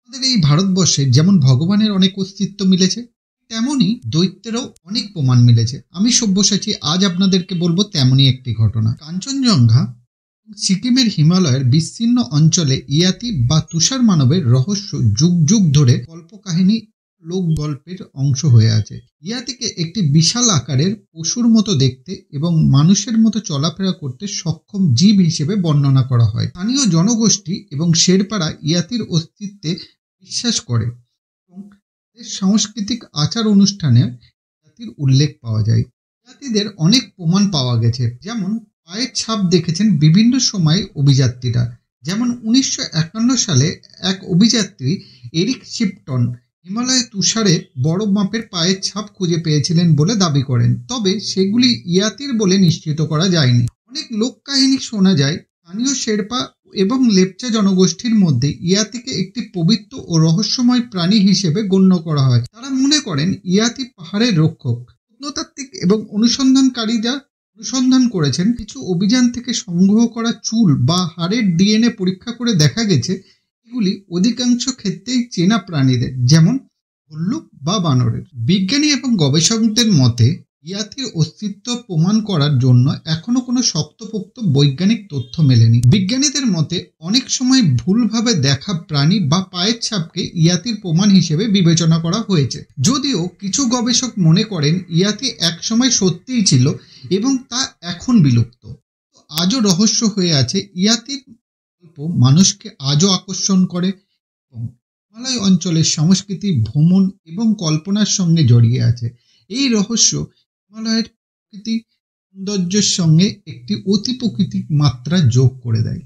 আমাদের এই ভারতবর্ষে যেমন ভগবানের অনেক অস্তিত্ব মিলেছে, তেমনি দৈত্যেরও অনেক প্রমাণ মিলেছে। আমি সব্যসাচী আজ আপনাদেরকে বলবো তেমনই একটি ঘটনা। কাঞ্চনজঙ্ঘা সিকিমের হিমালয়ের বিস্তীর্ণ অঞ্চলে ইয়াতি বা তুষার মানবের রহস্য যুগ যুগ ধরে কল্পকাহিনী লোক গল্পের অংশ হয়ে আছে। ইয়াতিকে একটি বিশাল আকারের পশুর মতো দেখতে এবং মানুষের মতো চলাফেরা করতে সক্ষম জীব হিসেবে বর্ণনা করা হয়। স্থানীয় জনগোষ্ঠী এবং শেরপারা ইয়াতির অস্তিত্বে বিশ্বাস করে এবং এর সাংস্কৃতিক আচার অনুষ্ঠানে ইয়াতির উল্লেখ পাওয়া যায়। ইয়াতিদের অনেক প্রমাণ পাওয়া গেছে, যেমন পায়ের ছাপ দেখেছেন বিভিন্ন সময়ে অভিযাত্রীরা। যেমন 1951 সালে এক অভিযাত্রী এরিক শিপটন হিমালয়ে তুষারে বড় মাপের পায়ের ছাপ খুঁজে পেয়েছিলেন বলে দাবি করেন, তবে সেগুলি ইয়াতির বলে নিশ্চিত করা যায়নি। অনেক লোক কাহিনী শোনা যায়। স্থানীয় শেরপা এবং লেপচা জনগোষ্ঠীর মধ্যে ইয়াতিকে একটি পবিত্র ও রহস্যময় প্রাণী হিসেবে গণ্য করা হয়। তারা মনে করেন ইয়াতি পাহাড়ের রক্ষক। প্রত্নতাত্ত্বিক এবং অনুসন্ধানকারীরা অনুসন্ধান করেছেন, কিছু অভিযান থেকে সংগ্রহ করা চুল বা হাড়ের ডিএনএ পরীক্ষা করে দেখা গেছে এগুলি অধিকাংশ ক্ষেত্রেই চেনা প্রাণীদের, যেমন ভল্লুক বা বানরের। বিজ্ঞানী এবং গবেষকদের মতে ইয়াতির অস্তিত্ব প্রমাণ করার জন্য এখনো কোনো শক্তপোক্ত বৈজ্ঞানিক তথ্য মেলেনি। বিজ্ঞানীদের মতে অনেক সময় ভুলভাবে দেখা প্রাণী বা পায়ের ছাপকে ইয়াতির প্রমাণ হিসেবে বিবেচনা করা হয়েছে, যদিও কিছু গবেষক মনে করেন ইয়াতি একসময় সত্যিই ছিল এবং তা এখন বিলুপ্ত। আজও রহস্য হয়ে আছে। ইয়াতির গল্প মানুষকে আজও আকর্ষণ করে এবং হিমালয় অঞ্চলের সংস্কৃতি, ভ্রমণ এবং কল্পনার সঙ্গে জড়িয়ে আছে। এই রহস্য হিমালয়ের প্রকৃতি সৌন্দর্যের সঙ্গে একটি অতি প্রাকৃতিক মাত্রা যোগ করে দেয়।